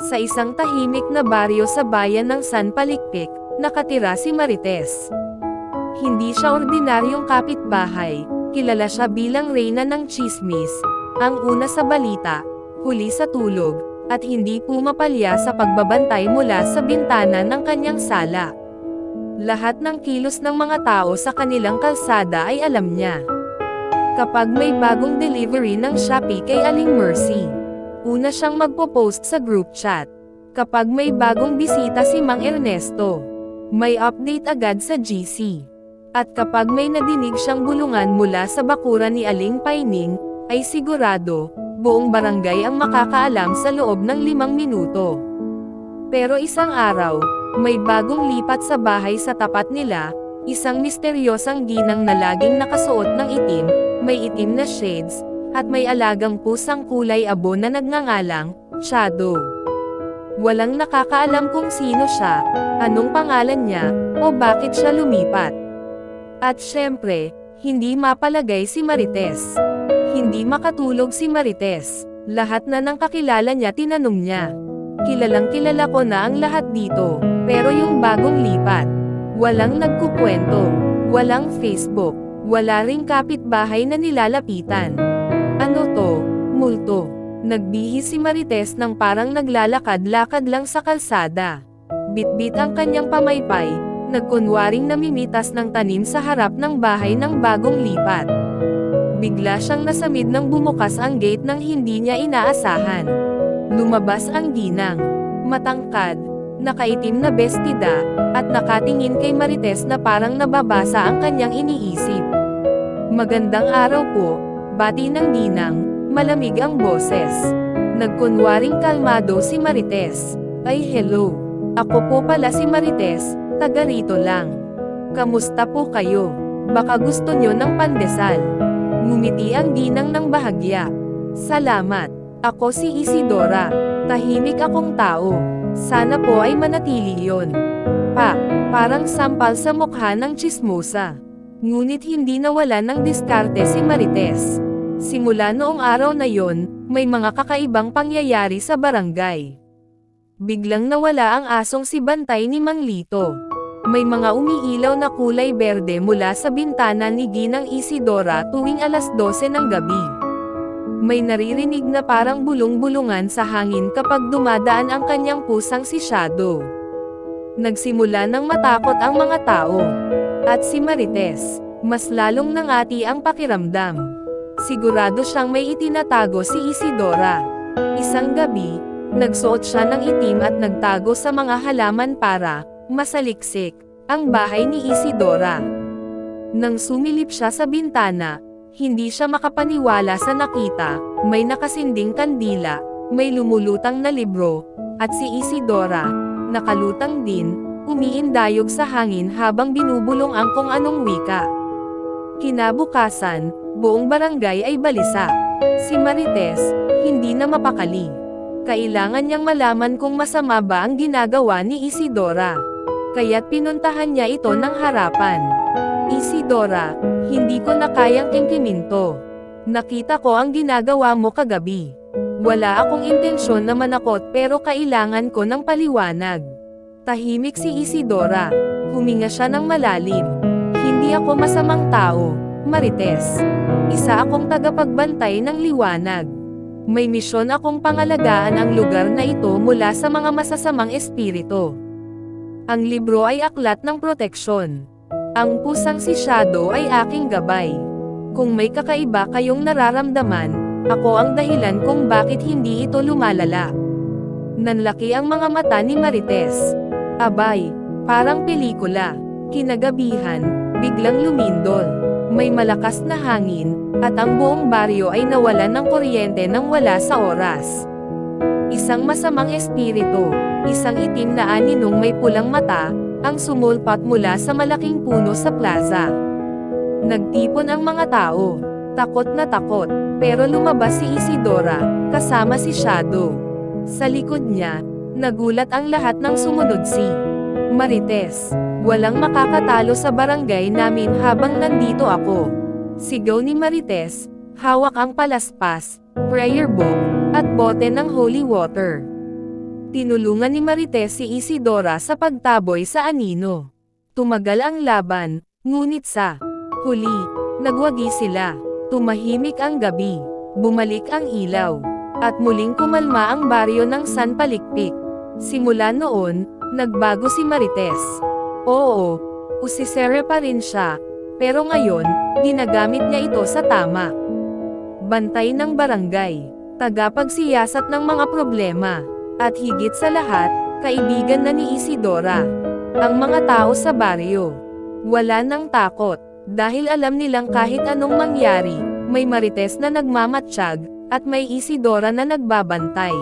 Sa isang tahimik na baryo sa bayan ng San Palikpik, nakatira si Marites. Hindi siya ordinaryong kapitbahay, kilala siya bilang reyna ng tsismis, ang una sa balita, huli sa tulog, at hindi pumapalya sa pagbabantay mula sa bintana ng kanyang sala. Lahat ng kilos ng mga tao sa kanilang kalsada ay alam niya. Kapag may bagong delivery ng Shopee kay Aling Mercy, una siyang magpo-post sa group chat. Kapag may bagong bisita si Mang Ernesto, may update agad sa GC. At kapag may nadinig siyang bulungan mula sa bakuran ni Aling Paining, ay sigurado, buong barangay ang makakaalam sa loob ng 5 minuto. Pero isang araw, may bagong lipat sa bahay sa tapat nila, isang misteryosang ginang na laging nakasuot ng itim, may itim na shades, at may alagang pusang kulay abo na nagngangalang, Shadow. Walang nakakaalam kung sino siya, anong pangalan niya, o bakit siya lumipat. At syempre, hindi mapalagay si Marites. Hindi makatulog si Marites. Lahat na ng kakilala niya tinanong niya. Kilalang kilala ko na ang lahat dito, pero yung bagong lipat. Walang nagkukwento. Walang Facebook. Wala ring kapitbahay na nilalapitan. Ano to? Multo. Nagbihis si Marites nang parang naglalakad-lakad lang sa kalsada. Bitbit ang kanyang pamaypay, nagkunwaring namimitas ng tanim sa harap ng bahay ng bagong lipat. Bigla siyang nasamid nang bumukas ang gate ng hindi niya inaasahan. Lumabas ang ginang. Matangkad, nakaitim na bestida, at nakatingin kay Marites na parang nababasa ang kanyang iniisip. Magandang araw po, bati ng ginang, malamig ang boses. Nagkunwaring kalmado si Marites. Ay hello, ako po pala si Marites, taga rito lang. Kamusta po kayo? Baka gusto nyo ng pandesal. Ngumiti ang ginang ng bahagya. Salamat, ako si Isidora, tahimik akong tao. Sana po ay manatili yon. Parang sampal sa mukha ng tsismosa. Ngunit hindi nawalan ng diskarte si Marites. Simula noong araw na yon, may mga kakaibang pangyayari sa barangay. Biglang nawala ang asong si Bantay ni Mang Lito. May mga umiilaw na kulay berde mula sa bintana ni Ginang Isidora tuwing alas 12 ng gabi. May naririnig na parang bulong-bulungan sa hangin kapag dumadaan ang kanyang pusang si Shadow. Nagsimula ng matakot ang mga tao. At si Marites, mas lalong nangati ang pakiramdam. Sigurado siyang may itinatago si Isidora. Isang gabi, nagsuot siya ng itim at nagtago sa mga halaman para masaliksik ang bahay ni Isidora. Nang sumilip siya sa bintana, hindi siya makapaniwala sa nakita. May nakasinding kandila, may lumulutang na libro, at si Isidora, nakalutang din, umiindayog sa hangin habang binubulong ang kung anong wika. Kinabukasan, buong barangay ay balisa. Si Marites, hindi na mapakali. Kailangan niyang malaman kung masama ba ang ginagawa ni Isidora. Kaya't pinuntahan niya ito ng harapan. Isidora, hindi ko na kayang kingkimin to. Nakita ko ang ginagawa mo kagabi. Wala akong intensyon na manakot pero kailangan ko ng paliwanag. Tahimik si Isidora. Huminga siya ng malalim. Hindi ako masamang tao, Marites. Isa akong tagapagbantay ng liwanag. May misyon akong pangalagaan ang lugar na ito mula sa mga masasamang espiritu. Ang libro ay aklat ng proteksyon. Ang pusang si Shadow ay aking gabay. Kung may kakaiba kayong nararamdaman, ako ang dahilan kung bakit hindi ito lumalala. Nanlaki ang mga mata ni Marites. Abay, parang pelikula. Kinagabihan, biglang lumindol. May malakas na hangin, at ang buong baryo ay nawalan ng kuryente nang wala sa oras. Isang masamang espiritu, isang itim na aninong may pulang mata, ang sumulpat mula sa malaking puno sa plaza. Nagtipon ang mga tao, takot na takot, pero lumabas si Isidora, kasama si Shadow. Sa likod niya, nagulat ang lahat ng sumunod si Marites. Walang makakatalo sa barangay namin habang nandito ako. Sigaw ni Marites, hawak ang palaspas, prayer book, at bote ng holy water. Tinulungan ni Marites si Isidora sa pagtaboy sa anino. Tumagal ang laban, ngunit sa huli, nagwagi sila. Tumahimik ang gabi, bumalik ang ilaw, at muling kumalma ang baryo ng San Palikpik. Simula noon, nagbago si Marites. Oo, usisere pa rin siya, pero ngayon, ginagamit niya ito sa tama. Bantay ng barangay, tagapagsiyasat ng mga problema, at higit sa lahat, kaibigan na ni Isidora. Ang mga tao sa baryo, wala nang takot, dahil alam nilang kahit anong mangyari, may Marites na nagmamatsyag, at may Isidora na nagbabantay.